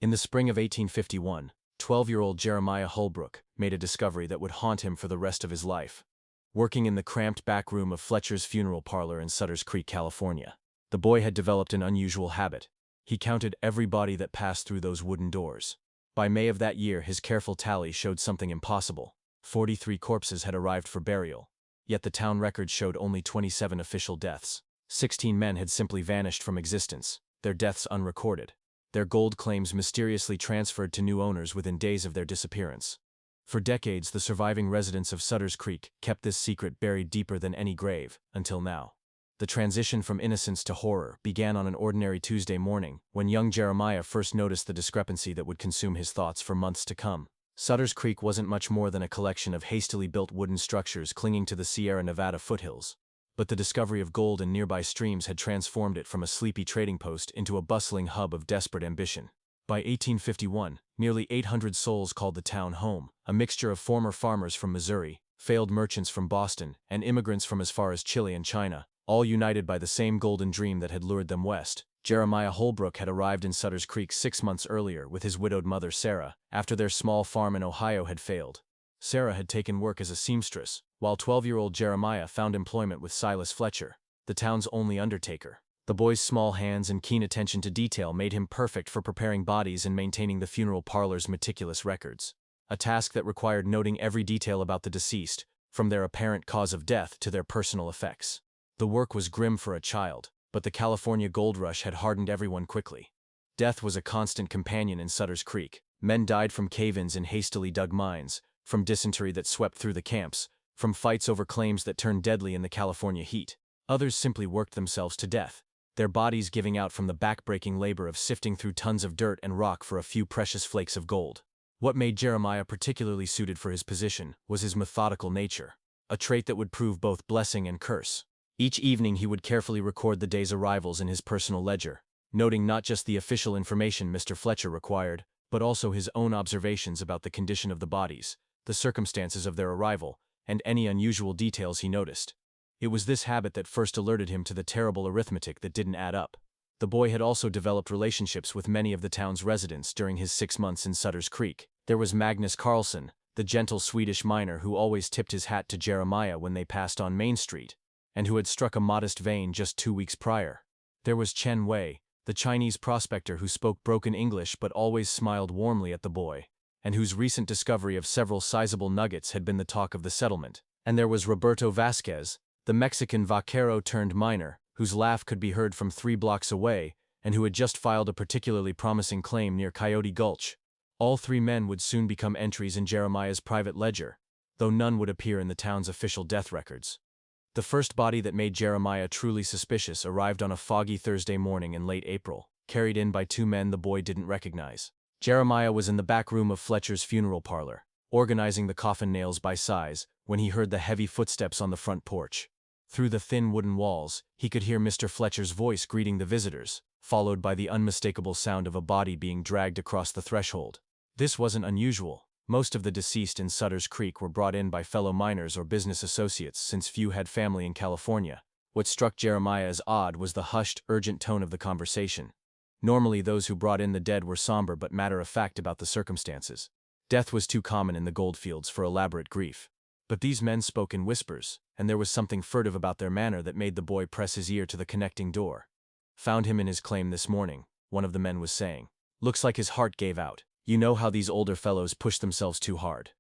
In the spring of 1851, 12-year-old Jeremiah Hullbrook made a discovery that would haunt him for the rest of his life. Working in the cramped back room of Fletcher's funeral parlor in Sutter's Creek, California, the boy had developed an unusual habit. He counted every body that passed through those wooden doors. By May of that year, his careful tally showed something impossible. 43 corpses had arrived for burial, yet the town records showed only 27 official deaths. 16 men had simply vanished from existence, their deaths unrecorded, their gold claims mysteriously transferred to new owners within days of their disappearance. For decades, the surviving residents of Sutter's Creek kept this secret buried deeper than any grave, until now. The transition from innocence to horror began on an ordinary Tuesday morning, when young Jeremiah first noticed the discrepancy that would consume his thoughts for months to come. Sutter's Creek wasn't much more than a collection of hastily built wooden structures clinging to the Sierra Nevada foothills. But the discovery of gold in nearby streams had transformed it from a sleepy trading post into a bustling hub of desperate ambition. By 1851, nearly 800 souls called the town home, a mixture of former farmers from Missouri, failed merchants from Boston, and immigrants from as far as Chile and China, all united by the same golden dream that had lured them west. Jeremiah Hullbrook had arrived in Sutter's Creek 6 months earlier with his widowed mother Sarah, after their small farm in Ohio had failed. Sarah had taken work as a seamstress, while 12-year-old Jeremiah found employment with Silas Fletcher, the town's only undertaker. The boy's small hands and keen attention to detail made him perfect for preparing bodies and maintaining the funeral parlor's meticulous records, a task that required noting every detail about the deceased, from their apparent cause of death to their personal effects. The work was grim for a child, but the California gold rush had hardened everyone quickly. Death was a constant companion in Sutter's Creek. Men died from cave-ins in hastily dug mines, from dysentery that swept through the camps, from fights over claims that turned deadly in the California heat. Others simply worked themselves to death, their bodies giving out from the back-breaking labor of sifting through tons of dirt and rock for a few precious flakes of gold. What made Jeremiah particularly suited for his position was his methodical nature, a trait that would prove both blessing and curse. Each evening he would carefully record the day's arrivals in his personal ledger, noting not just the official information Mr. Fletcher required, but also his own observations about the condition of the bodies, the circumstances of their arrival, and any unusual details he noticed. It was this habit that first alerted him to the terrible arithmetic that didn't add up. The boy had also developed relationships with many of the town's residents during his 6 months in Sutter's Creek. There was Magnus Carlson, the gentle Swedish miner who always tipped his hat to Jeremiah when they passed on Main Street, and who had struck a modest vein just 2 weeks prior. There was Chen Wei, the Chinese prospector who spoke broken English but always smiled warmly at the boy, and whose recent discovery of several sizable nuggets had been the talk of the settlement. And there was Roberto Vasquez, the Mexican vaquero-turned-miner, whose laugh could be heard from 3 blocks away, and who had just filed a particularly promising claim near Coyote Gulch. All 3 men would soon become entries in Jeremiah's private ledger, though none would appear in the town's official death records. The first body that made Jeremiah truly suspicious arrived on a foggy Thursday morning in late April, carried in by 2 men the boy didn't recognize. Jeremiah was in the back room of Fletcher's funeral parlor, organizing the coffin nails by size, when he heard the heavy footsteps on the front porch. Through the thin wooden walls, he could hear Mr. Fletcher's voice greeting the visitors, followed by the unmistakable sound of a body being dragged across the threshold. This wasn't unusual. Most of the deceased in Sutter's Creek were brought in by fellow miners or business associates, since few had family in California. What struck Jeremiah as odd was the hushed, urgent tone of the conversation. Normally those who brought in the dead were somber but matter-of-fact about the circumstances. Death was too common in the goldfields for elaborate grief. But these men spoke in whispers, and there was something furtive about their manner that made the boy press his ear to the connecting door. "Found him in his claim this morning," one of the men was saying. "Looks like his heart gave out. You know how these older fellows push themselves too hard."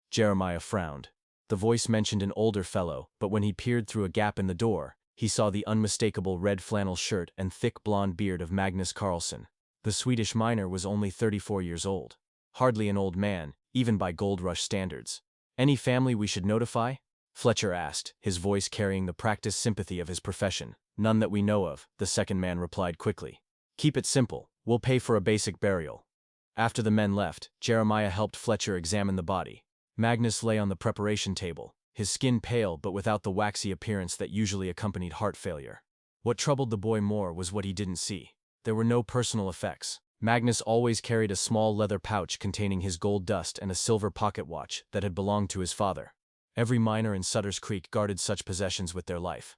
Jeremiah frowned. The voice mentioned an older fellow, but when he peered through a gap in the door, he saw the unmistakable red flannel shirt and thick blonde beard of Magnus Carlson. The Swedish miner was only 34 years old. Hardly an old man, even by gold rush standards. "Any family we should notify?" Fletcher asked, his voice carrying the practiced sympathy of his profession. "None that we know of," the second man replied quickly. "Keep it simple. We'll pay for a basic burial." After the men left, Jeremiah helped Fletcher examine the body. Magnus lay on the preparation table, his skin pale but without the waxy appearance that usually accompanied heart failure. What troubled the boy more was what he didn't see. There were no personal effects. Magnus always carried a small leather pouch containing his gold dust and a silver pocket watch that had belonged to his father. Every miner in Sutter's Creek guarded such possessions with their life.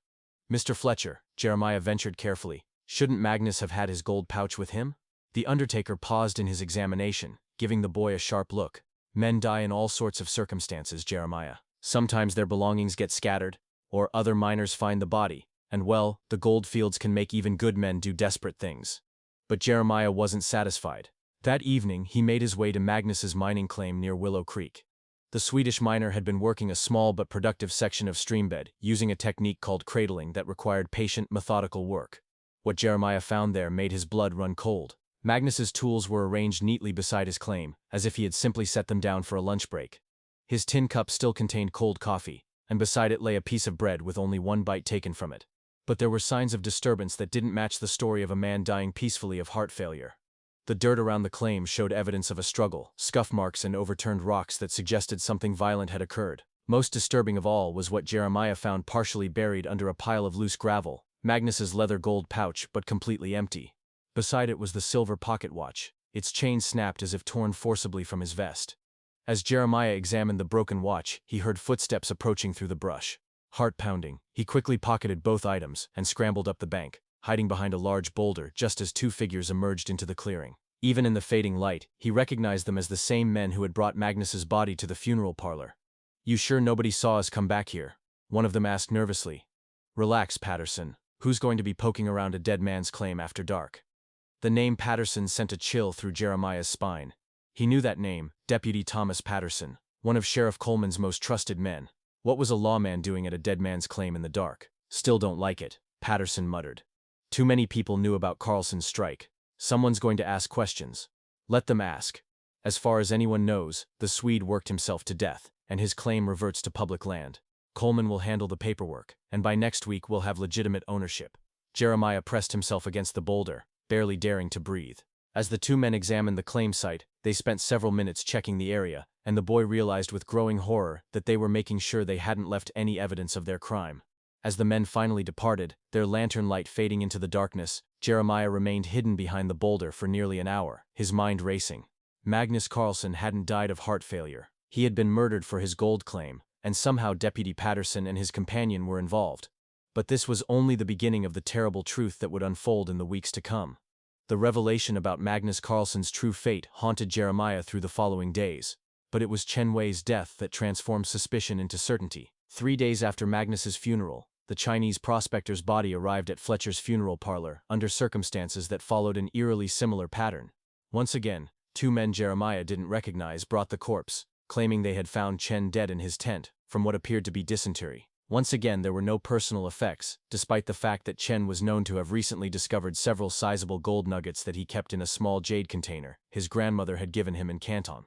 "Mr. Fletcher," Jeremiah ventured carefully, "shouldn't Magnus have had his gold pouch with him?" The undertaker paused in his examination, giving the boy a sharp look. Men die in all sorts of circumstances, Jeremiah. Sometimes their belongings get scattered, or other miners find the body, and well, the gold fields can make even good men do desperate things. But Jeremiah wasn't satisfied. That evening, he made his way to Magnus's mining claim near Willow Creek. The Swedish miner had been working a small but productive section of streambed, using a technique called cradling that required patient, methodical work. What Jeremiah found there made his blood run cold. Magnus's tools were arranged neatly beside his claim, as if he had simply set them down for a lunch break. His tin cup still contained cold coffee, and beside it lay a piece of bread with only one bite taken from it. But there were signs of disturbance that didn't match the story of a man dying peacefully of heart failure. The dirt around the claim showed evidence of a struggle, scuff marks and overturned rocks that suggested something violent had occurred. Most disturbing of all was what Jeremiah found partially buried under a pile of loose gravel, Magnus's leather gold pouch but completely empty. Beside it was the silver pocket watch, its chain snapped as if torn forcibly from his vest. As Jeremiah examined the broken watch, he heard footsteps approaching through the brush. Heart pounding, he quickly pocketed both items and scrambled up the bank, hiding behind a large boulder just as two figures emerged into the clearing. Even in the fading light, he recognized them as the same men who had brought Magnus's body to the funeral parlor. "You sure nobody saw us come back here?" one of them asked nervously. "Relax, Patterson. Who's going to be poking around a dead man's claim after dark?" The name Patterson sent a chill through Jeremiah's spine. He knew that name, Deputy Thomas Patterson, one of Sheriff Coleman's most trusted men. What was a lawman doing at a dead man's claim in the dark? "Still don't like it," Patterson muttered. "Too many people knew about Carlson's strike. Someone's going to ask questions. Let them ask. As far as anyone knows, the Swede worked himself to death, and his claim reverts to public land. Coleman will handle the paperwork, and by next week we'll have legitimate ownership." Jeremiah pressed himself against the boulder, barely daring to breathe. As the two men examined the claim site, they spent several minutes checking the area, and the boy realized with growing horror that they were making sure they hadn't left any evidence of their crime. As the men finally departed, their lantern light fading into the darkness, Jeremiah remained hidden behind the boulder for nearly an hour, his mind racing. Magnus Carlson hadn't died of heart failure. He had been murdered for his gold claim, and somehow Deputy Patterson and his companion were involved. But this was only the beginning of the terrible truth that would unfold in the weeks to come. The revelation about Magnus Carlson's true fate haunted Jeremiah through the following days. But it was Chen Wei's death that transformed suspicion into certainty. 3 days after Magnus's funeral, the Chinese prospector's body arrived at Fletcher's funeral parlor under circumstances that followed an eerily similar pattern. Once again, two men Jeremiah didn't recognize brought the corpse, claiming they had found Chen dead in his tent, from what appeared to be dysentery. Once again there were no personal effects, despite the fact that Chen was known to have recently discovered several sizable gold nuggets that he kept in a small jade container his grandmother had given him in Canton.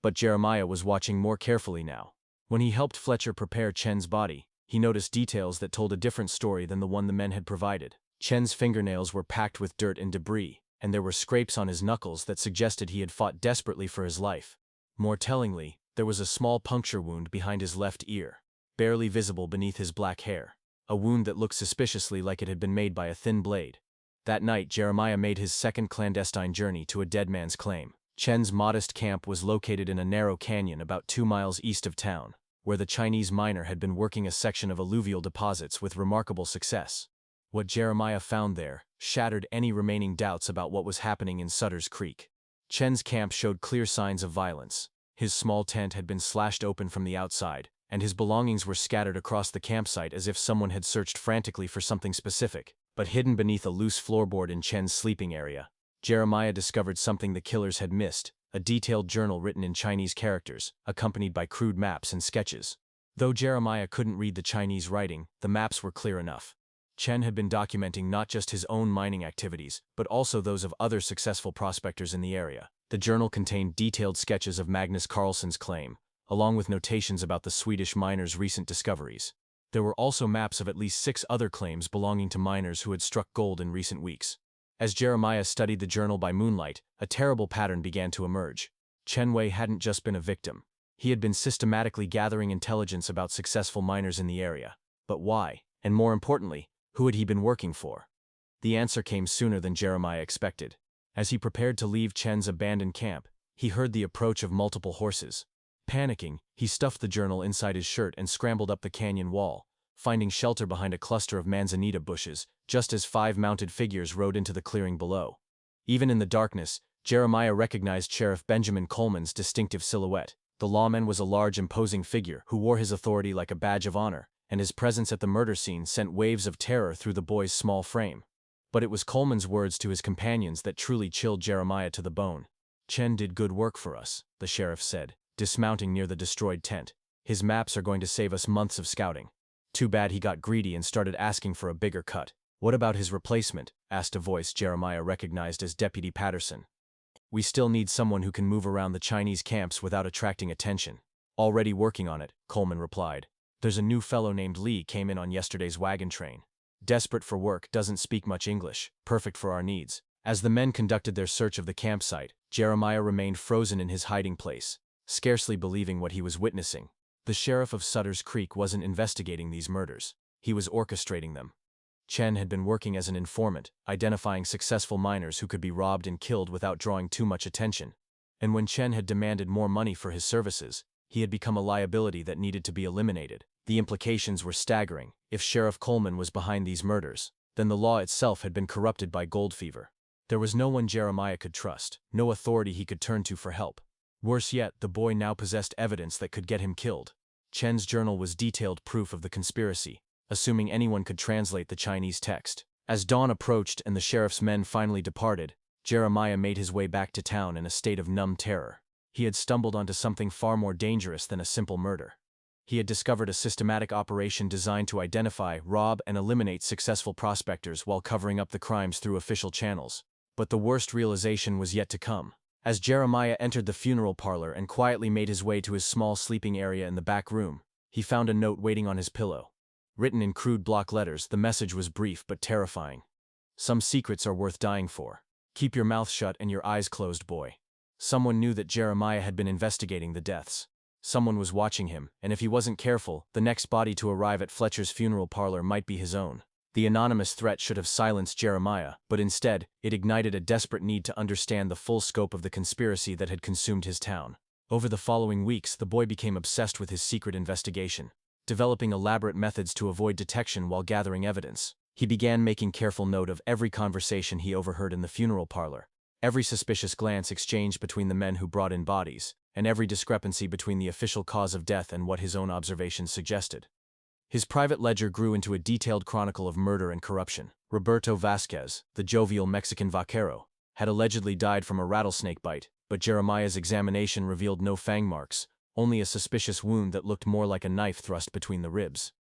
But Jeremiah was watching more carefully now. When he helped Fletcher prepare Chen's body, he noticed details that told a different story than the one the men had provided. Chen's fingernails were packed with dirt and debris, and there were scrapes on his knuckles that suggested he had fought desperately for his life. More tellingly, there was a small puncture wound behind his left ear, barely visible beneath his black hair, a wound that looked suspiciously like it had been made by a thin blade. That night, Jeremiah made his second clandestine journey to a dead man's claim. Chen's modest camp was located in a narrow canyon about 2 miles east of town, where the Chinese miner had been working a section of alluvial deposits with remarkable success. What Jeremiah found there shattered any remaining doubts about what was happening in Sutter's Creek. Chen's camp showed clear signs of violence. His small tent had been slashed open from the outside, and his belongings were scattered across the campsite as if someone had searched frantically for something specific. But hidden beneath a loose floorboard in Chen's sleeping area, Jeremiah discovered something the killers had missed: a detailed journal written in Chinese characters, accompanied by crude maps and sketches. Though Jeremiah couldn't read the Chinese writing, the maps were clear enough. Chen had been documenting not just his own mining activities, but also those of other successful prospectors in the area. The journal contained detailed sketches of Magnus Carlson's claim, along with notations about the Swedish miners' recent discoveries. There were also maps of at least 6 other claims belonging to miners who had struck gold in recent weeks. As Jeremiah studied the journal by moonlight, a terrible pattern began to emerge. Chen Wei hadn't just been a victim. He had been systematically gathering intelligence about successful miners in the area. But why? And more importantly, who had he been working for? The answer came sooner than Jeremiah expected. As he prepared to leave Chen's abandoned camp, he heard the approach of multiple horses. Panicking, he stuffed the journal inside his shirt and scrambled up the canyon wall, finding shelter behind a cluster of manzanita bushes, just as 5 mounted figures rode into the clearing below. Even in the darkness, Jeremiah recognized Sheriff Benjamin Coleman's distinctive silhouette. The lawman was a large, imposing figure who wore his authority like a badge of honor, and his presence at the murder scene sent waves of terror through the boy's small frame. But it was Coleman's words to his companions that truly chilled Jeremiah to the bone. "Chen did good work for us," the sheriff said, dismounting near the destroyed tent. "His maps are going to save us months of scouting. Too bad he got greedy and started asking for a bigger cut." "What about his replacement?" asked a voice Jeremiah recognized as Deputy Patterson. "We still need someone who can move around the Chinese camps without attracting attention." "Already working on it," Coleman replied. "There's a new fellow named Lee came in on yesterday's wagon train. Desperate for work, doesn't speak much English, perfect for our needs." As the men conducted their search of the campsite, Jeremiah remained frozen in his hiding place, scarcely believing what he was witnessing. The sheriff of Sutter's Creek wasn't investigating these murders. He was orchestrating them. Chen had been working as an informant, identifying successful miners who could be robbed and killed without drawing too much attention. And when Chen had demanded more money for his services, he had become a liability that needed to be eliminated. The implications were staggering. If Sheriff Coleman was behind these murders, then the law itself had been corrupted by gold fever. There was no one Jeremiah could trust, no authority he could turn to for help. Worse yet, the boy now possessed evidence that could get him killed. Chen's journal was detailed proof of the conspiracy, assuming anyone could translate the Chinese text. As dawn approached and the sheriff's men finally departed, Jeremiah made his way back to town in a state of numb terror. He had stumbled onto something far more dangerous than a simple murder. He had discovered a systematic operation designed to identify, rob, and eliminate successful prospectors while covering up the crimes through official channels. But the worst realization was yet to come. As Jeremiah entered the funeral parlor and quietly made his way to his small sleeping area in the back room, he found a note waiting on his pillow. Written in crude block letters, the message was brief but terrifying. "Some secrets are worth dying for. Keep your mouth shut and your eyes closed, boy." Someone knew that Jeremiah had been investigating the deaths. Someone was watching him, and if he wasn't careful, the next body to arrive at Fletcher's funeral parlor might be his own. The anonymous threat should have silenced Jeremiah, but instead, it ignited a desperate need to understand the full scope of the conspiracy that had consumed his town. Over the following weeks, the boy became obsessed with his secret investigation, developing elaborate methods to avoid detection while gathering evidence. He began making careful note of every conversation he overheard in the funeral parlor, every suspicious glance exchanged between the men who brought in bodies, and every discrepancy between the official cause of death and what his own observations suggested. His private ledger grew into a detailed chronicle of murder and corruption. Roberto Vasquez, the jovial Mexican vaquero, had allegedly died from a rattlesnake bite, but Jeremiah's examination revealed no fang marks, only a suspicious wound that looked more like a knife thrust between the ribs.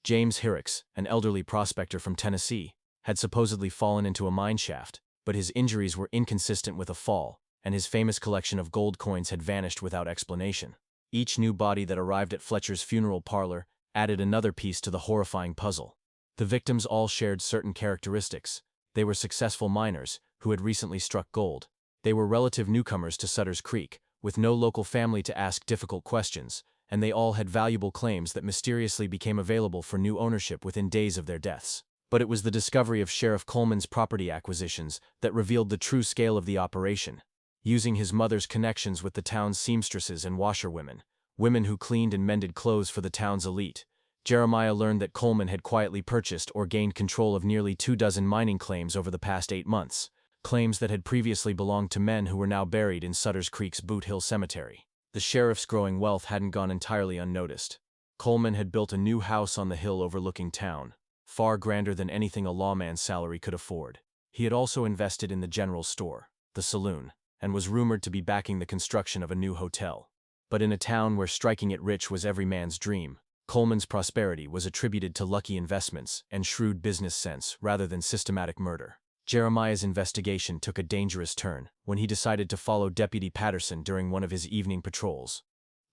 James Hirricks, an elderly prospector from Tennessee, had supposedly fallen into a mine shaft, but his injuries were inconsistent with a fall, and his famous collection of gold coins had vanished without explanation. Each new body that arrived at Fletcher's funeral parlor added another piece to the horrifying puzzle. The victims all shared certain characteristics. They were successful miners who had recently struck gold. They were relative newcomers to Sutter's Creek, with no local family to ask difficult questions, and they all had valuable claims that mysteriously became available for new ownership within days of their deaths. But it was the discovery of Sheriff Coleman's property acquisitions that revealed the true scale of the operation. Using his mother's connections with the town's seamstresses and washerwomen, women who cleaned and mended clothes for the town's elite, Jeremiah learned that Coleman had quietly purchased or gained control of nearly 24 mining claims over the past 8 months, claims that had previously belonged to men who were now buried in Sutter's Creek's Boot Hill Cemetery. The sheriff's growing wealth hadn't gone entirely unnoticed. Coleman had built a new house on the hill overlooking town, far grander than anything a lawman's salary could afford. He had also invested in the general store, the saloon, and was rumored to be backing the construction of a new hotel. But in a town where striking it rich was every man's dream, Coleman's prosperity was attributed to lucky investments and shrewd business sense rather than systematic murder. Jeremiah's investigation took a dangerous turn when he decided to follow Deputy Patterson during one of his evening patrols.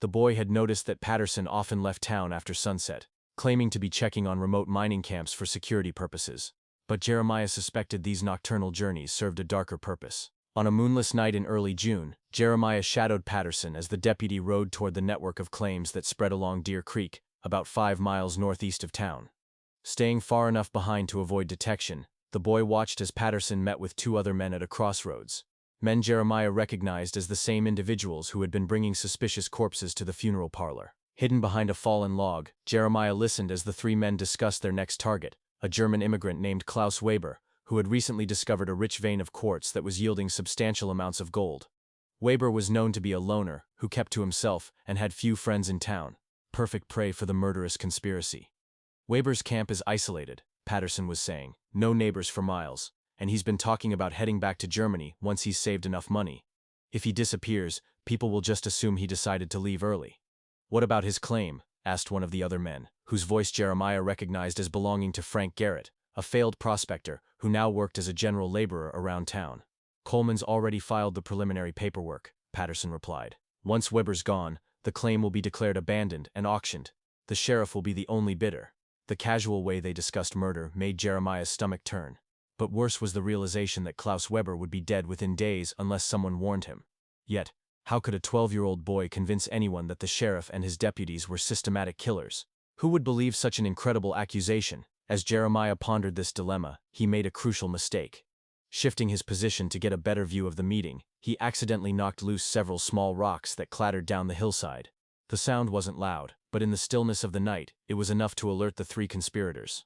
The boy had noticed that Patterson often left town after sunset, claiming to be checking on remote mining camps for security purposes. But Jeremiah suspected these nocturnal journeys served a darker purpose. On a moonless night in early June, Jeremiah shadowed Patterson as the deputy rode toward the network of claims that spread along Deer Creek, about 5 miles northeast of town. Staying far enough behind to avoid detection, the boy watched as Patterson met with 2 other men at a crossroads. Men Jeremiah recognized as the same individuals who had been bringing suspicious corpses to the funeral parlor. Hidden behind a fallen log, Jeremiah listened as the 3 men discussed their next target, a German immigrant named Klaus Weber, who had recently discovered a rich vein of quartz that was yielding substantial amounts of gold. Weber was known to be a loner, who kept to himself and had few friends in town, perfect prey for the murderous conspiracy. Weber's camp is isolated, Patterson was saying, no neighbors for miles, and he's been talking about heading back to Germany once he's saved enough money. If he disappears, people will just assume he decided to leave early. What about his claim? Asked one of the other men, whose voice Jeremiah recognized as belonging to Frank Garrett, a failed prospector who now worked as a general laborer around town. Coleman's already filed the preliminary paperwork, Patterson replied. Once Weber's gone, the claim will be declared abandoned and auctioned. The sheriff will be the only bidder. The casual way they discussed murder made Jeremiah's stomach turn. But worse was the realization that Klaus Weber would be dead within days unless someone warned him. Yet, how could a 12-year-old boy convince anyone that the sheriff and his deputies were systematic killers? Who would believe such an incredible accusation? As Jeremiah pondered this dilemma, he made a crucial mistake. Shifting his position to get a better view of the meeting, he accidentally knocked loose several small rocks that clattered down the hillside. The sound wasn't loud, but in the stillness of the night, it was enough to alert the three conspirators.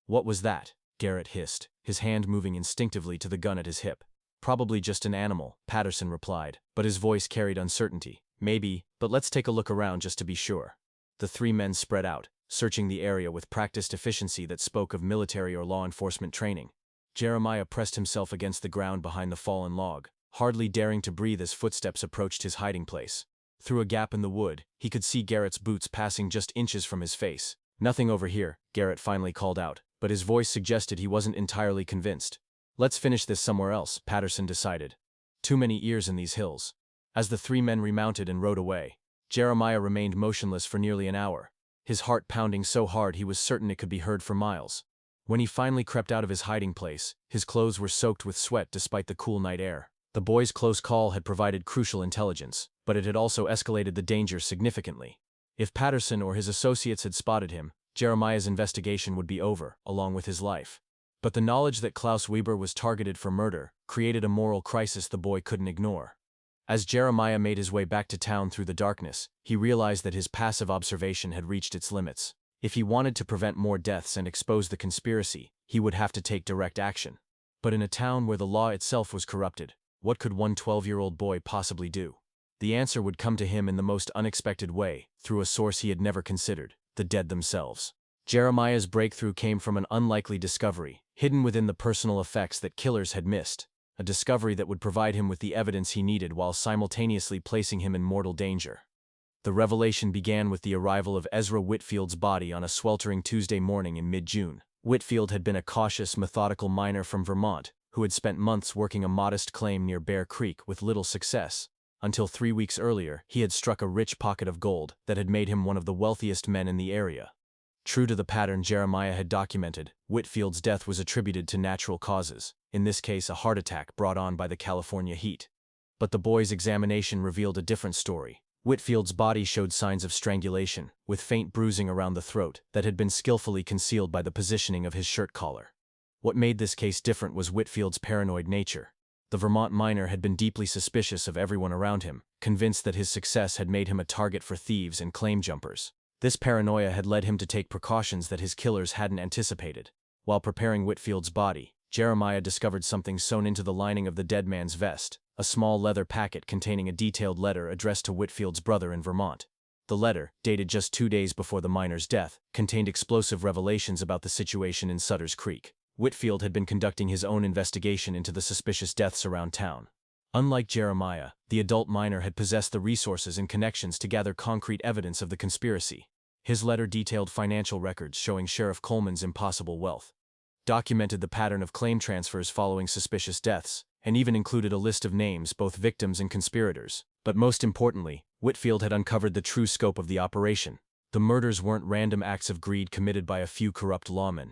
"What was that?" Garrett hissed, his hand moving instinctively to the gun at his hip. "Probably just an animal," Patterson replied, but his voice carried uncertainty. "Maybe, but let's take a look around just to be sure." The three men spread out, searching the area with practiced efficiency that spoke of military or law enforcement training. Jeremiah pressed himself against the ground behind the fallen log, hardly daring to breathe as footsteps approached his hiding place. Through a gap in the wood, he could see Garrett's boots passing just inches from his face. "Nothing over here," Garrett finally called out, but his voice suggested he wasn't entirely convinced. "Let's finish this somewhere else," Patterson decided. Too many ears in these hills. As the three men remounted and rode away, Jeremiah remained motionless for nearly an hour, his heart pounding so hard he was certain it could be heard for miles. When he finally crept out of his hiding place, his clothes were soaked with sweat despite the cool night air. The boy's close call had provided crucial intelligence, but it had also escalated the danger significantly. If Patterson or his associates had spotted him, Jeremiah's investigation would be over, along with his life. But the knowledge that Klaus Weber was targeted for murder created a moral crisis the boy couldn't ignore. As Jeremiah made his way back to town through the darkness, he realized that his passive observation had reached its limits. If he wanted to prevent more deaths and expose the conspiracy, he would have to take direct action. But in a town where the law itself was corrupted, what could one 12-year-old boy possibly do? The answer would come to him in the most unexpected way, through a source he had never considered: the dead themselves. Jeremiah's breakthrough came from an unlikely discovery, hidden within the personal effects that killers had missed, a discovery that would provide him with the evidence he needed while simultaneously placing him in mortal danger. The revelation began with the arrival of Ezra Whitfield's body on a sweltering Tuesday morning in mid-June. Whitfield had been a cautious, methodical miner from Vermont who had spent months working a modest claim near Bear Creek with little success, until 3 weeks earlier he had struck a rich pocket of gold that had made him one of the wealthiest men in the area. True to the pattern Jeremiah had documented, Whitfield's death was attributed to natural causes, in this case a heart attack brought on by the California heat. But the boy's examination revealed a different story. Whitfield's body showed signs of strangulation, with faint bruising around the throat that had been skillfully concealed by the positioning of his shirt collar. What made this case different was Whitfield's paranoid nature. The Vermont miner had been deeply suspicious of everyone around him, convinced that his success had made him a target for thieves and claim jumpers. This paranoia had led him to take precautions that his killers hadn't anticipated. While preparing Whitfield's body, Jeremiah discovered something sewn into the lining of the dead man's vest, a small leather packet containing a detailed letter addressed to Whitfield's brother in Vermont. The letter, dated just 2 days before the miner's death, contained explosive revelations about the situation in Sutter's Creek. Whitfield had been conducting his own investigation into the suspicious deaths around town. Unlike Jeremiah, the adult miner had possessed the resources and connections to gather concrete evidence of the conspiracy. His letter detailed financial records showing Sheriff Coleman's impossible wealth, documented the pattern of claim transfers following suspicious deaths, and even included a list of names, both victims and conspirators. But most importantly, Whitfield had uncovered the true scope of the operation. The murders weren't random acts of greed committed by a few corrupt lawmen.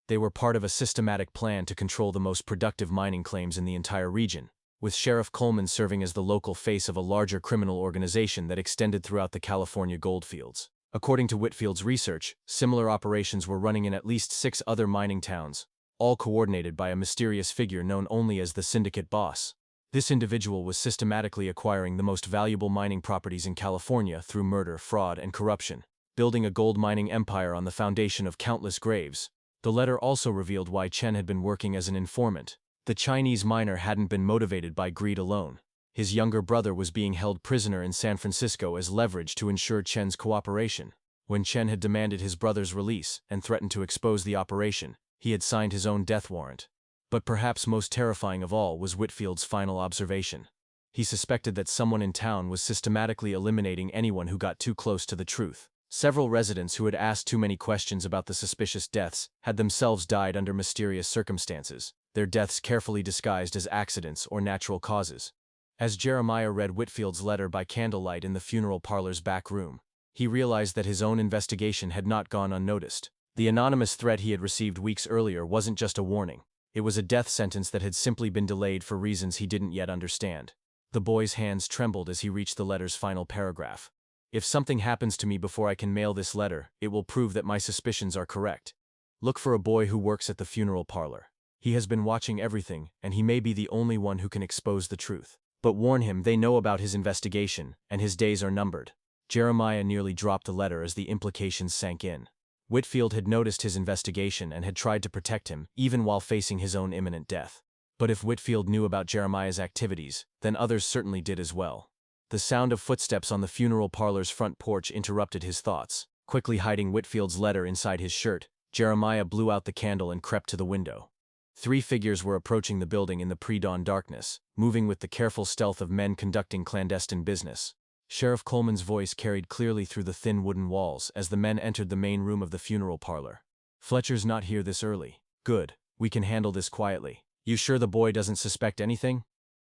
They were part of a systematic plan to control the most productive mining claims in the entire region, with Sheriff Coleman serving as the local face of a larger criminal organization that extended throughout the California goldfields. According to Whitfield's research, similar operations were running in at least 6 other mining towns, all coordinated by a mysterious figure known only as the syndicate boss. This individual was systematically acquiring the most valuable mining properties in California through murder, fraud, and corruption, building a gold mining empire on the foundation of countless graves. The letter also revealed why Chen had been working as an informant. The Chinese miner hadn't been motivated by greed alone. His younger brother was being held prisoner in San Francisco as leverage to ensure Chen's cooperation. When Chen had demanded his brother's release and threatened to expose the operation, he had signed his own death warrant. But perhaps most terrifying of all was Whitfield's final observation. He suspected that someone in town was systematically eliminating anyone who got too close to the truth. Several residents who had asked too many questions about the suspicious deaths had themselves died under mysterious circumstances, their deaths carefully disguised as accidents or natural causes. As Jeremiah read Whitfield's letter by candlelight in the funeral parlor's back room, he realized that his own investigation had not gone unnoticed. The anonymous threat he had received weeks earlier wasn't just a warning. It was a death sentence that had simply been delayed for reasons he didn't yet understand. The boy's hands trembled as he reached the letter's final paragraph. "If something happens to me before I can mail this letter, it will prove that my suspicions are correct. Look for a boy who works at the funeral parlor. He has been watching everything, and he may be the only one who can expose the truth. But warn him they know about his investigation, and his days are numbered." Jeremiah nearly dropped the letter as the implications sank in. Whitfield had noticed his investigation and had tried to protect him, even while facing his own imminent death. But if Whitfield knew about Jeremiah's activities, then others certainly did as well. The sound of footsteps on the funeral parlor's front porch interrupted his thoughts. Quickly hiding Whitfield's letter inside his shirt, Jeremiah blew out the candle and crept to the window. 3 figures were approaching the building in the pre-dawn darkness, moving with the careful stealth of men conducting clandestine business. Sheriff Coleman's voice carried clearly through the thin wooden walls as the men entered the main room of the funeral parlor. "Fletcher's not here this early. Good. We can handle this quietly. You sure the boy doesn't suspect anything?"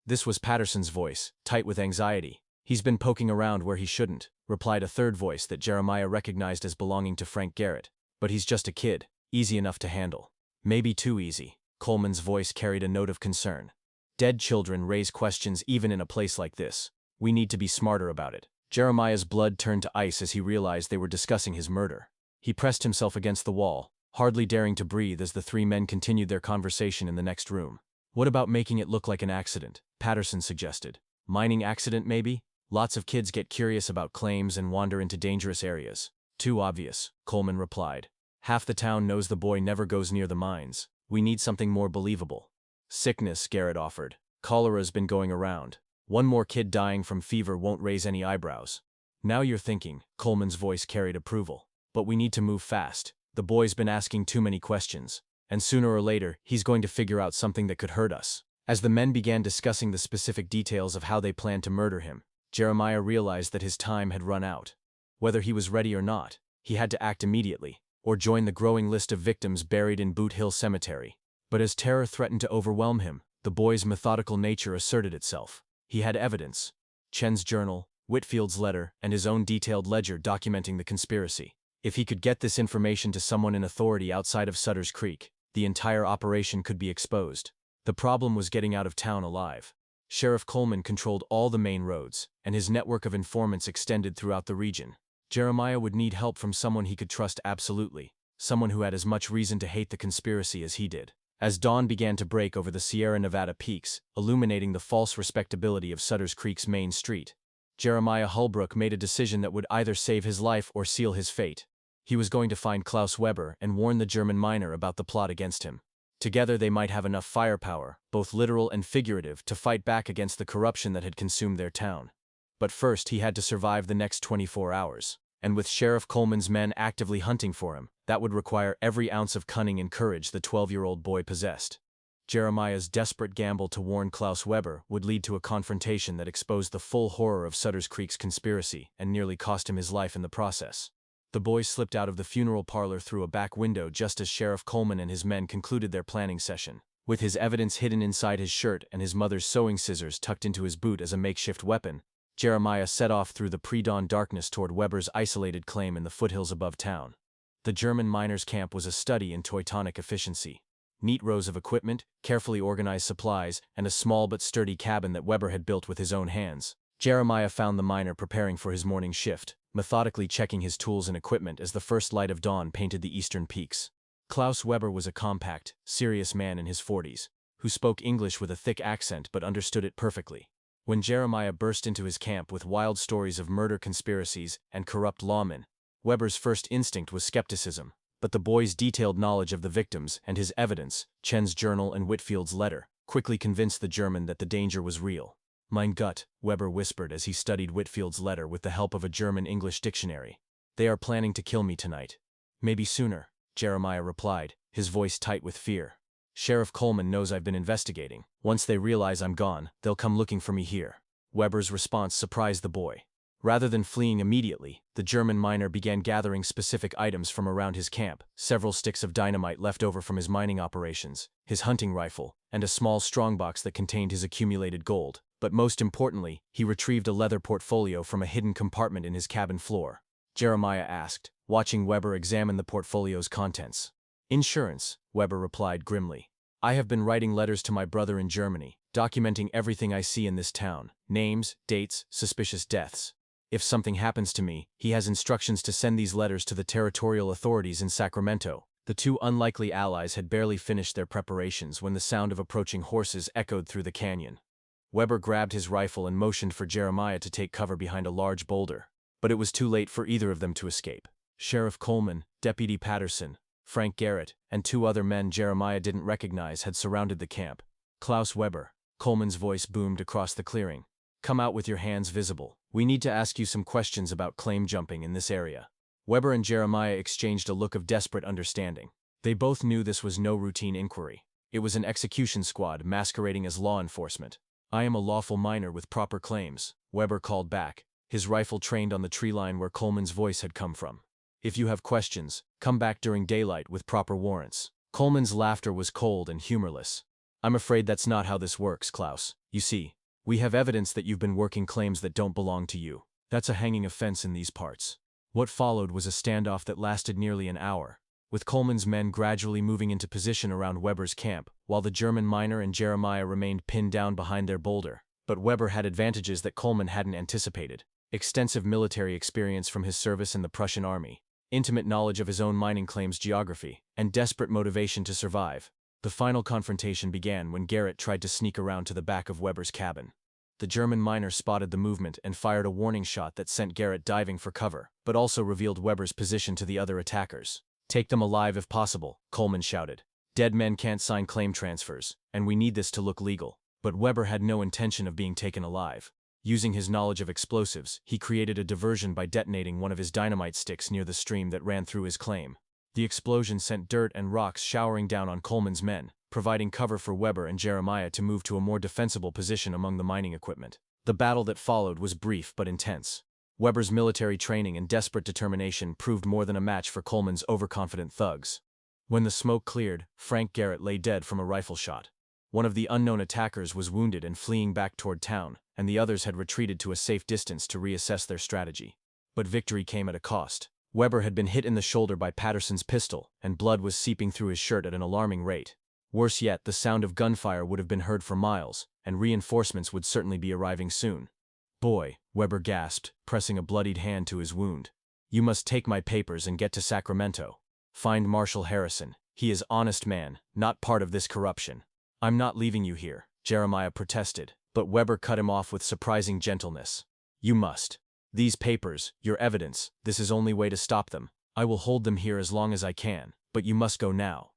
This was Patterson's voice, tight with anxiety. "He's been poking around where he shouldn't," replied a third voice that Jeremiah recognized as belonging to Frank Garrett. "But he's just a kid, easy enough to handle." "Maybe too easy." Coleman's voice carried a note of concern. "Dead children raise questions even in a place like this. We need to be smarter about it." Jeremiah's blood turned to ice as he realized they were discussing his murder. He pressed himself against the wall, hardly daring to breathe as the 3 men continued their conversation in the next room. "What about making it look like an accident?" Patterson suggested. "Mining accident, maybe? Lots of kids get curious about claims and wander into dangerous areas." "Too obvious," Coleman replied. "Half the town knows the boy never goes near the mines. We need something more believable." "Sickness," Garrett offered. "Cholera's been going around. One more kid dying from fever won't raise any eyebrows." "Now you're thinking," Coleman's voice carried approval. "But we need to move fast. The boy's been asking too many questions. And sooner or later, he's going to figure out something that could hurt us." As the men began discussing the specific details of how they planned to murder him, Jeremiah realized that his time had run out. Whether he was ready or not, he had to act immediately, or join the growing list of victims buried in Boot Hill Cemetery. But as terror threatened to overwhelm him, the boy's methodical nature asserted itself. He had evidence: Chen's journal, Whitfield's letter, and his own detailed ledger documenting the conspiracy. If he could get this information to someone in authority outside of Sutter's Creek, the entire operation could be exposed. The problem was getting out of town alive. Sheriff Coleman controlled all the main roads, and his network of informants extended throughout the region. Jeremiah would need help from someone he could trust absolutely, someone who had as much reason to hate the conspiracy as he did. As dawn began to break over the Sierra Nevada peaks, illuminating the false respectability of Sutter's Creek's main street, Jeremiah Hullbrook made a decision that would either save his life or seal his fate. He was going to find Klaus Weber and warn the German miner about the plot against him. Together they might have enough firepower, both literal and figurative, to fight back against the corruption that had consumed their town. But first he had to survive the next 24 hours. And with Sheriff Coleman's men actively hunting for him, that would require every ounce of cunning and courage the 12-year-old boy possessed. Jeremiah's desperate gamble to warn Klaus Weber would lead to a confrontation that exposed the full horror of Sutter's Creek's conspiracy and nearly cost him his life in the process. The boy slipped out of the funeral parlor through a back window just as Sheriff Coleman and his men concluded their planning session. With his evidence hidden inside his shirt and his mother's sewing scissors tucked into his boot as a makeshift weapon, Jeremiah set off through the pre-dawn darkness toward Weber's isolated claim in the foothills above town. The German miners' camp was a study in Teutonic efficiency. Neat rows of equipment, carefully organized supplies, and a small but sturdy cabin that Weber had built with his own hands. Jeremiah found the miner preparing for his morning shift, methodically checking his tools and equipment as the first light of dawn painted the eastern peaks. Klaus Weber was a compact, serious man in his 40s, who spoke English with a thick accent but understood it perfectly. When Jeremiah burst into his camp with wild stories of murder conspiracies and corrupt lawmen, Weber's first instinct was skepticism. But the boy's detailed knowledge of the victims and his evidence, Chen's journal and Whitfield's letter, quickly convinced the German that the danger was real. Mein Gott, Weber whispered as he studied Whitfield's letter with the help of a German-English dictionary. They are planning to kill me tonight. Maybe sooner, Jeremiah replied, his voice tight with fear. Sheriff Coleman knows I've been investigating. Once they realize I'm gone, they'll come looking for me here. Weber's response surprised the boy. Rather than fleeing immediately, the German miner began gathering specific items from around his camp, several sticks of dynamite left over from his mining operations, his hunting rifle, and a small strongbox that contained his accumulated gold. But most importantly, he retrieved a leather portfolio from a hidden compartment in his cabin floor. Jeremiah asked, watching Weber examine the portfolio's contents. Insurance, Weber replied grimly. I have been writing letters to my brother in Germany, documenting everything I see in this town, names, dates, suspicious deaths. If something happens to me, he has instructions to send these letters to the territorial authorities in Sacramento. The two unlikely allies had barely finished their preparations when the sound of approaching horses echoed through the canyon. Weber grabbed his rifle and motioned for Jeremiah to take cover behind a large boulder. But it was too late for either of them to escape. Sheriff Coleman, Deputy Patterson, Frank Garrett, and two other men Jeremiah didn't recognize had surrounded the camp. Klaus Weber, Coleman's voice boomed across the clearing. Come out with your hands visible. We need to ask you some questions about claim jumping in this area. Weber and Jeremiah exchanged a look of desperate understanding. They both knew this was no routine inquiry. It was an execution squad masquerading as law enforcement. I am a lawful miner with proper claims, Weber called back, his rifle trained on the tree line where Coleman's voice had come from. If you have questions, come back during daylight with proper warrants. Coleman's laughter was cold and humorless. I'm afraid that's not how this works, Klaus. You see, we have evidence that you've been working claims that don't belong to you. That's a hanging offense in these parts. What followed was a standoff that lasted nearly an hour, with Coleman's men gradually moving into position around Weber's camp, while the German miner and Jeremiah remained pinned down behind their boulder. But Weber had advantages that Coleman hadn't anticipated. Extensive military experience from his service in the Prussian army, intimate knowledge of his own mining claims geography, and desperate motivation to survive. The final confrontation began when Garrett tried to sneak around to the back of Weber's cabin. The German miner spotted the movement and fired a warning shot that sent Garrett diving for cover, but also revealed Weber's position to the other attackers. Take them alive if possible, Coleman shouted. Dead men can't sign claim transfers, and we need this to look legal. But Weber had no intention of being taken alive. Using his knowledge of explosives, he created a diversion by detonating one of his dynamite sticks near the stream that ran through his claim. The explosion sent dirt and rocks showering down on Coleman's men, providing cover for Weber and Jeremiah to move to a more defensible position among the mining equipment. The battle that followed was brief but intense. Weber's military training and desperate determination proved more than a match for Coleman's overconfident thugs. When the smoke cleared, Frank Garrett lay dead from a rifle shot. One of the unknown attackers was wounded and fleeing back toward town, and the others had retreated to a safe distance to reassess their strategy. But victory came at a cost. Weber had been hit in the shoulder by Patterson's pistol, and blood was seeping through his shirt at an alarming rate. Worse yet, the sound of gunfire would have been heard for miles, and reinforcements would certainly be arriving soon. Boy, Weber gasped, pressing a bloodied hand to his wound. You must take my papers and get to Sacramento. Find Marshal Harrison. He is honest man, not part of this corruption. I'm not leaving you here, Jeremiah protested, but Weber cut him off with surprising gentleness. You must. These papers, your evidence, this is only way to stop them. I will hold them here as long as I can, but you must go now.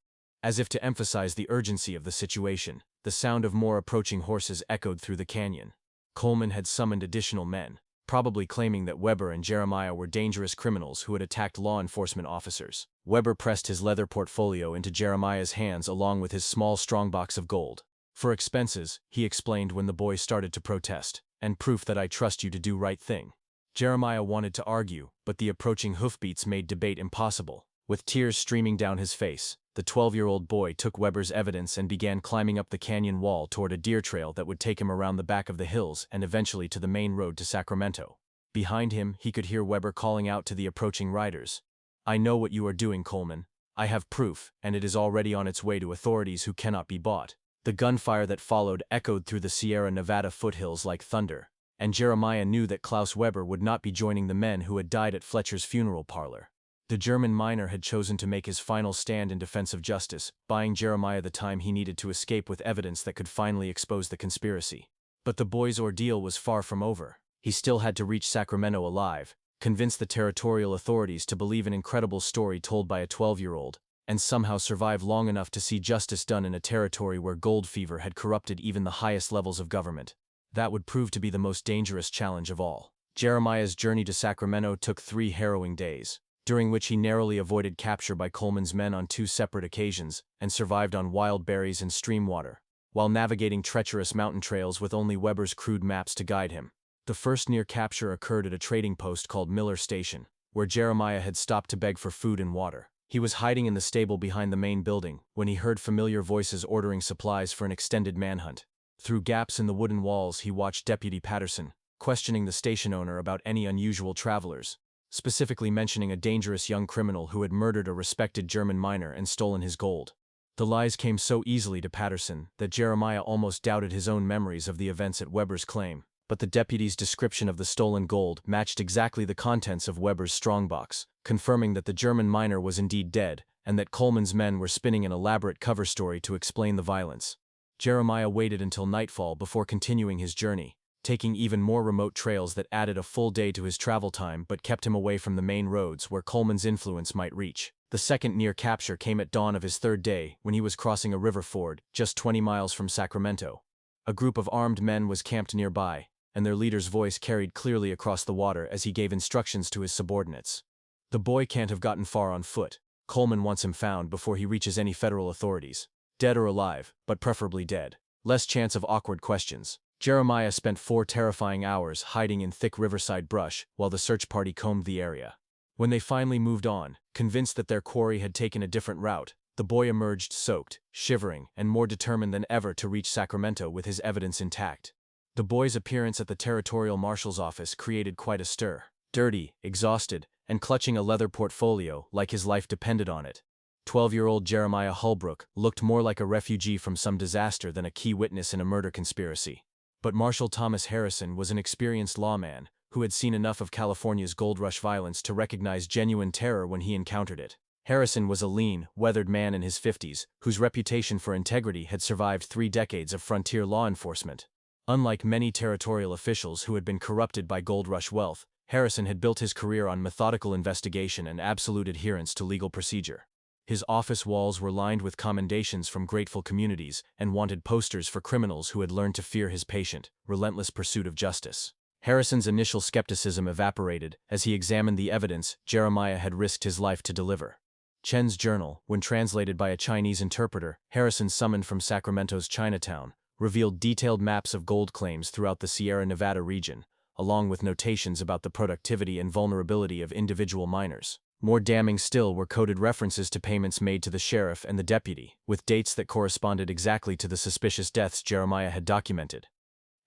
As if to emphasize the urgency of the situation, the sound of more approaching horses echoed through the canyon. Coleman had summoned additional men, probably claiming that Weber and Jeremiah were dangerous criminals who had attacked law enforcement officers. Weber pressed his leather portfolio into Jeremiah's hands along with his small strongbox of gold. For expenses, he explained when the boy started to protest, and proof that I trust you to do right thing. Jeremiah wanted to argue, but the approaching hoofbeats made debate impossible. With tears streaming down his face, the 12-year-old boy took Weber's evidence and began climbing up the canyon wall toward a deer trail that would take him around the back of the hills and eventually to the main road to Sacramento. Behind him, he could hear Weber calling out to the approaching riders. I know what you are doing, Coleman. I have proof, and it is already on its way to authorities who cannot be bought. The gunfire that followed echoed through the Sierra Nevada foothills like thunder, and Jeremiah knew that Klaus Weber would not be joining the men who had died at Fletcher's funeral parlor. The German miner had chosen to make his final stand in defense of justice, buying Jeremiah the time he needed to escape with evidence that could finally expose the conspiracy. But the boy's ordeal was far from over. He still had to reach Sacramento alive, convinced the territorial authorities to believe an incredible story told by a 12-year-old, and somehow survive long enough to see justice done in a territory where gold fever had corrupted even the highest levels of government. That would prove to be the most dangerous challenge of all. Jeremiah's journey to Sacramento took 3 harrowing days, during which he narrowly avoided capture by Coleman's men on 2 separate occasions and survived on wild berries and stream water, while navigating treacherous mountain trails with only Weber's crude maps to guide him. The first near capture occurred at a trading post called Miller Station, where Jeremiah had stopped to beg for food and water. He was hiding in the stable behind the main building when he heard familiar voices ordering supplies for an extended manhunt. Through gaps in the wooden walls, he watched Deputy Patterson, questioning the station owner about any unusual travelers, specifically mentioning a dangerous young criminal who had murdered a respected German miner and stolen his gold. The lies came so easily to Patterson that Jeremiah almost doubted his own memories of the events at Weber's claim. But the deputy's description of the stolen gold matched exactly the contents of Weber's strongbox, confirming that the German miner was indeed dead and that Coleman's men were spinning an elaborate cover story to explain the violence. Jeremiah waited until nightfall before continuing his journey, taking even more remote trails that added a full day to his travel time but kept him away from the main roads where Coleman's influence might reach. The second near capture came at dawn of his 3rd day when he was crossing a river ford just 20 miles from Sacramento. A group of armed men was camped nearby, and their leader's voice carried clearly across the water as he gave instructions to his subordinates. "The boy can't have gotten far on foot. Coleman wants him found before he reaches any federal authorities. Dead or alive, but preferably dead. Less chance of awkward questions." Jeremiah spent 4 terrifying hours hiding in thick riverside brush while the search party combed the area. When they finally moved on, convinced that their quarry had taken a different route, the boy emerged soaked, shivering, and more determined than ever to reach Sacramento with his evidence intact. The boy's appearance at the territorial marshal's office created quite a stir. Dirty, exhausted, and clutching a leather portfolio like his life depended on it, 12-year-old Jeremiah Hullbrook looked more like a refugee from some disaster than a key witness in a murder conspiracy. But Marshal Thomas Harrison was an experienced lawman who had seen enough of California's gold rush violence to recognize genuine terror when he encountered it. Harrison was a lean, weathered man in his 50s whose reputation for integrity had survived 3 decades of frontier law enforcement. Unlike many territorial officials who had been corrupted by gold rush wealth, Harrison had built his career on methodical investigation and absolute adherence to legal procedure. His office walls were lined with commendations from grateful communities and wanted posters for criminals who had learned to fear his patient, relentless pursuit of justice. Harrison's initial skepticism evaporated as he examined the evidence Jeremiah had risked his life to deliver. Chen's journal, when translated by a Chinese interpreter Harrison summoned from Sacramento's Chinatown, revealed detailed maps of gold claims throughout the Sierra Nevada region, along with notations about the productivity and vulnerability of individual miners. More damning still were coded references to payments made to the sheriff and the deputy, with dates that corresponded exactly to the suspicious deaths Jeremiah had documented.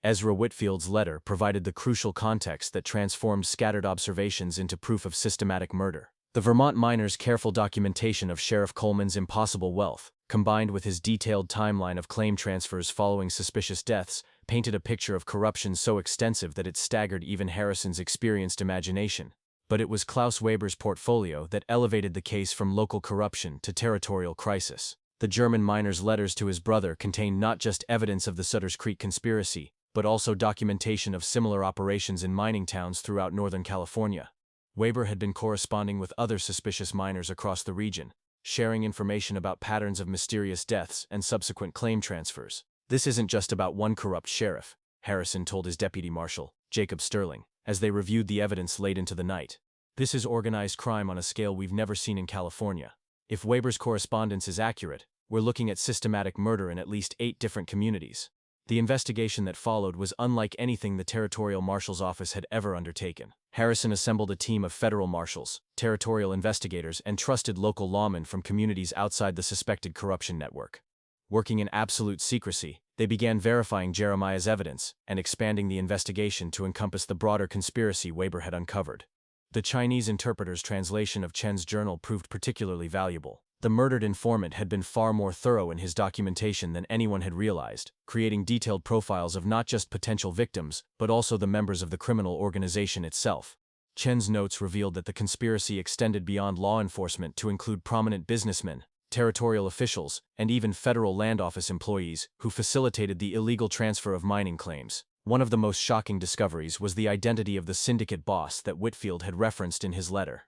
Ezra Whitfield's letter provided the crucial context that transformed scattered observations into proof of systematic murder. The Vermont miner's careful documentation of Sheriff Coleman's impossible wealth, combined with his detailed timeline of claim transfers following suspicious deaths, painted a picture of corruption so extensive that it staggered even Harrison's experienced imagination. But it was Klaus Weber's portfolio that elevated the case from local corruption to territorial crisis. The German miner's letters to his brother contained not just evidence of the Sutter's Creek conspiracy, but also documentation of similar operations in mining towns throughout Northern California. Weber had been corresponding with other suspicious miners across the region, sharing information about patterns of mysterious deaths and subsequent claim transfers. "This isn't just about one corrupt sheriff," Harrison told his deputy marshal, Jacob Sterling, as they reviewed the evidence late into the night. "This is organized crime on a scale we've never seen in California. If Weber's correspondence is accurate, we're looking at systematic murder in at least 8 different communities." The investigation that followed was unlike anything the territorial marshal's office had ever undertaken. Harrison assembled a team of federal marshals, territorial investigators, and trusted local lawmen from communities outside the suspected corruption network. Working in absolute secrecy, they began verifying Jeremiah's evidence and expanding the investigation to encompass the broader conspiracy Weber had uncovered. The Chinese interpreter's translation of Chen's journal proved particularly valuable. The murdered informant had been far more thorough in his documentation than anyone had realized, creating detailed profiles of not just potential victims, but also the members of the criminal organization itself. Chen's notes revealed that the conspiracy extended beyond law enforcement to include prominent businessmen, territorial officials, and even federal land office employees who facilitated the illegal transfer of mining claims. One of the most shocking discoveries was the identity of the syndicate boss that Whitfield had referenced in his letter.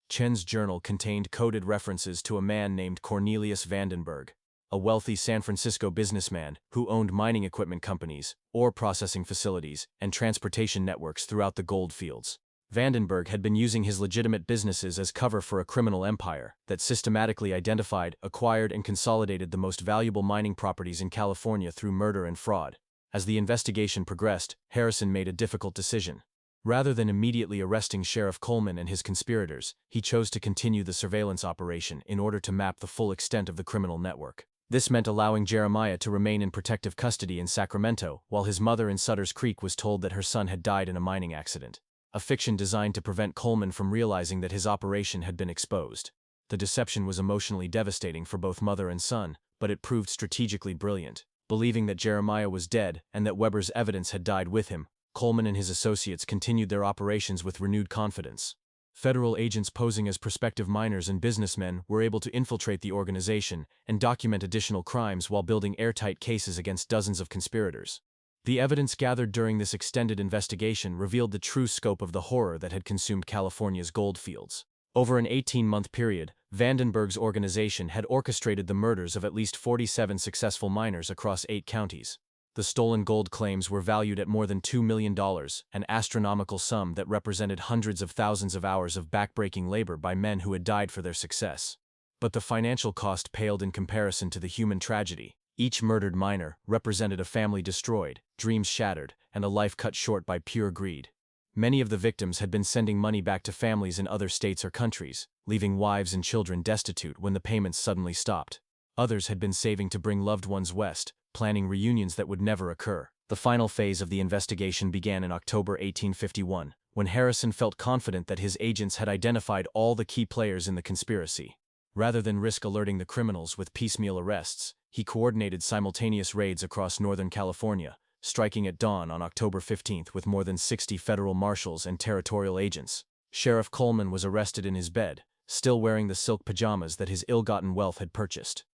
Chen's journal contained coded references to a man named Cornelius Vandenberg, a wealthy San Francisco businessman who owned mining equipment companies, ore processing facilities, and transportation networks throughout the gold fields. Vandenberg had been using his legitimate businesses as cover for a criminal empire that systematically identified, acquired, and consolidated the most valuable mining properties in California through murder and fraud. As the investigation progressed, Harrison made a difficult decision. Rather than immediately arresting Sheriff Coleman and his conspirators, he chose to continue the surveillance operation in order to map the full extent of the criminal network. This meant allowing Jeremiah to remain in protective custody in Sacramento, while his mother in Sutter's Creek was told that her son had died in a mining accident. A fiction designed to prevent Coleman from realizing that his operation had been exposed. The deception was emotionally devastating for both mother and son, but it proved strategically brilliant. Believing that Jeremiah was dead and that Weber's evidence had died with him, Coleman and his associates continued their operations with renewed confidence. Federal agents posing as prospective miners and businessmen were able to infiltrate the organization and document additional crimes while building airtight cases against dozens of conspirators. The evidence gathered during this extended investigation revealed the true scope of the horror that had consumed California's gold fields. Over an 18-month period, Vandenberg's organization had orchestrated the murders of at least 47 successful miners across 8 counties. The stolen gold claims were valued at more than $2 million, an astronomical sum that represented hundreds of thousands of hours of backbreaking labor by men who had died for their success. But the financial cost paled in comparison to the human tragedy. Each murdered miner represented a family destroyed, dreams shattered, and a life cut short by pure greed. Many of the victims had been sending money back to families in other states or countries, leaving wives and children destitute when the payments suddenly stopped. Others had been saving to bring loved ones west, planning reunions that would never occur. The final phase of the investigation began in October 1851, when Harrison felt confident that his agents had identified all the key players in the conspiracy. Rather than risk alerting the criminals with piecemeal arrests, he coordinated simultaneous raids across Northern California, striking at dawn on October 15th with more than 60 federal marshals and territorial agents. Sheriff Coleman was arrested in his bed, still wearing the silk pajamas that his ill-gotten wealth had purchased.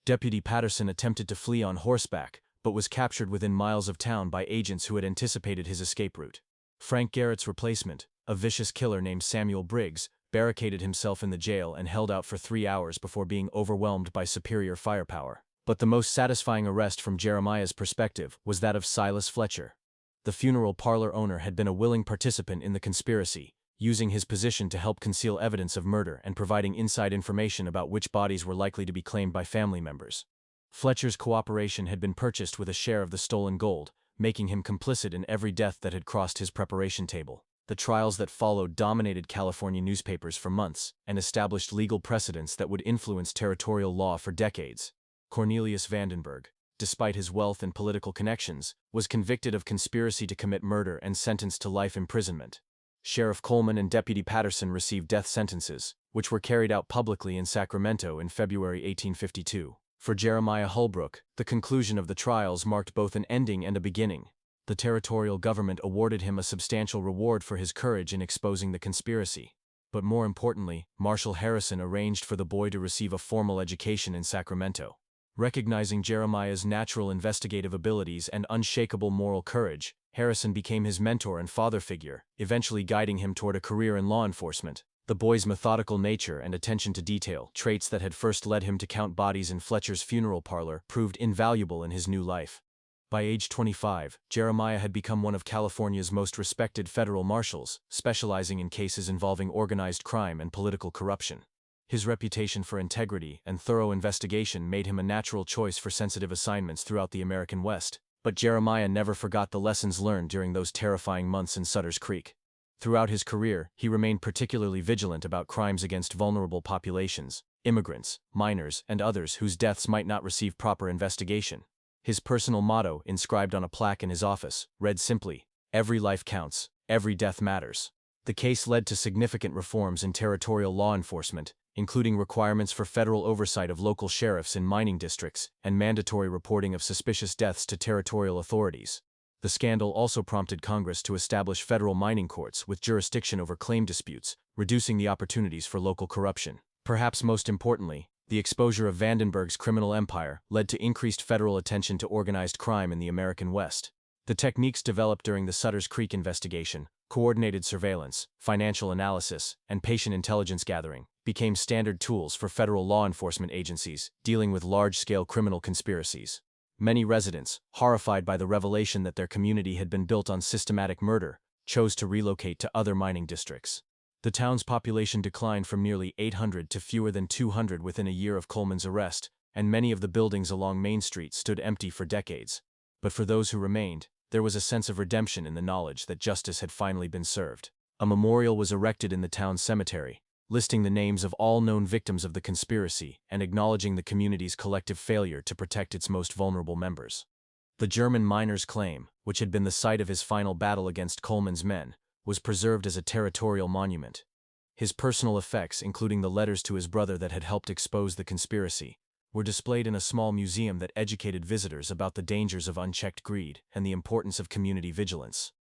Deputy Patterson attempted to flee on horseback, but was captured within miles of town by agents who had anticipated his escape route. Frank Garrett's replacement, a vicious killer named Samuel Briggs, barricaded himself in the jail and held out for 3 hours before being overwhelmed by superior firepower. But the most satisfying arrest from Jeremiah's perspective was that of Silas Fletcher. The funeral parlor owner had been a willing participant in the conspiracy, using his position to help conceal evidence of murder and providing inside information about which bodies were likely to be claimed by family members. Fletcher's cooperation had been purchased with a share of the stolen gold, making him complicit in every death that had crossed his preparation table. The trials that followed dominated California newspapers for months and established legal precedents that would influence territorial law for decades. Cornelius Vandenberg, despite his wealth and political connections, was convicted of conspiracy to commit murder and sentenced to life imprisonment. Sheriff Coleman and Deputy Patterson received death sentences, which were carried out publicly in Sacramento in February 1852. For Jeremiah Hullbrook, the conclusion of the trials marked both an ending and a beginning. The territorial government awarded him a substantial reward for his courage in exposing the conspiracy. But more importantly, Marshal Harrison arranged for the boy to receive a formal education in Sacramento. Recognizing Jeremiah's natural investigative abilities and unshakable moral courage, Harrison became his mentor and father figure, eventually guiding him toward a career in law enforcement. The boy's methodical nature and attention to detail, traits that had first led him to count bodies in Fletcher's funeral parlor, proved invaluable in his new life. By age 25, Jeremiah had become one of California's most respected federal marshals, specializing in cases involving organized crime and political corruption. His reputation for integrity and thorough investigation made him a natural choice for sensitive assignments throughout the American West. But Jeremiah never forgot the lessons learned during those terrifying months in Sutter's Creek. Throughout his career, he remained particularly vigilant about crimes against vulnerable populations, immigrants, minors, and others whose deaths might not receive proper investigation. His personal motto, inscribed on a plaque in his office, read simply, "Every life counts, every death matters." The case led to significant reforms in territorial law enforcement, including requirements for federal oversight of local sheriffs in mining districts and mandatory reporting of suspicious deaths to territorial authorities. The scandal also prompted Congress to establish federal mining courts with jurisdiction over claim disputes, reducing the opportunities for local corruption. Perhaps most importantly, the exposure of Vandenberg's criminal empire led to increased federal attention to organized crime in the American West. The techniques developed during the Sutter's Creek investigation, coordinated surveillance, financial analysis, and patient intelligence gathering, became standard tools for federal law enforcement agencies dealing with large-scale criminal conspiracies. Many residents, horrified by the revelation that their community had been built on systematic murder, chose to relocate to other mining districts. The town's population declined from nearly 800 to fewer than 200 within a year of Coleman's arrest, and many of the buildings along Main Street stood empty for decades. But for those who remained, there was a sense of redemption in the knowledge that justice had finally been served. A memorial was erected in the town's cemetery, listing the names of all known victims of the conspiracy and acknowledging the community's collective failure to protect its most vulnerable members. The German miner's claim, which had been the site of his final battle against Coleman's men, was preserved as a territorial monument. His personal effects, including the letters to his brother that had helped expose the conspiracy, were displayed in a small museum that educated visitors about the dangers of unchecked greed and the importance of community vigilance.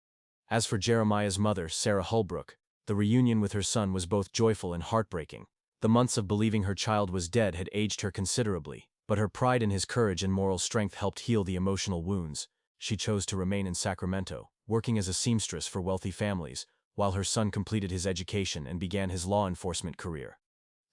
As for Jeremiah's mother, Sarah Hullbrook, the reunion with her son was both joyful and heartbreaking. The months of believing her child was dead had aged her considerably, but her pride in his courage and moral strength helped heal the emotional wounds. She chose to remain in Sacramento, working as a seamstress for wealthy families, while her son completed his education and began his law enforcement career.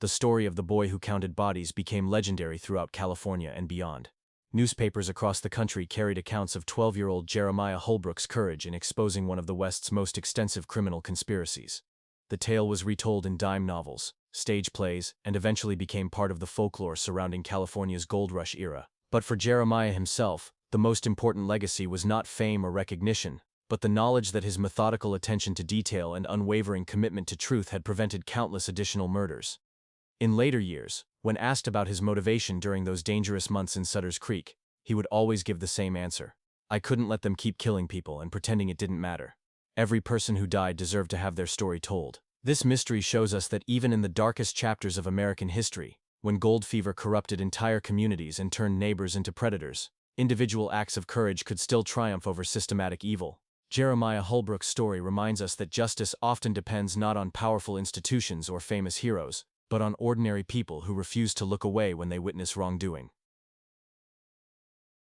The story of the boy who counted bodies became legendary throughout California and beyond. Newspapers across the country carried accounts of 12-year-old Jeremiah Hullbrook's courage in exposing one of the West's most extensive criminal conspiracies. The tale was retold in dime novels, stage plays, and eventually became part of the folklore surrounding California's gold rush era. But for Jeremiah himself, the most important legacy was not fame or recognition, but the knowledge that his methodical attention to detail and unwavering commitment to truth had prevented countless additional murders. In later years, when asked about his motivation during those dangerous months in Sutter's Creek, he would always give the same answer. I couldn't let them keep killing people and pretending it didn't matter. Every person who died deserved to have their story told. This mystery shows us that even in the darkest chapters of American history, when gold fever corrupted entire communities and turned neighbors into predators, individual acts of courage could still triumph over systematic evil. Jeremiah Hullbrook's story reminds us that justice often depends not on powerful institutions or famous heroes, but on ordinary people who refuse to look away when they witness wrongdoing.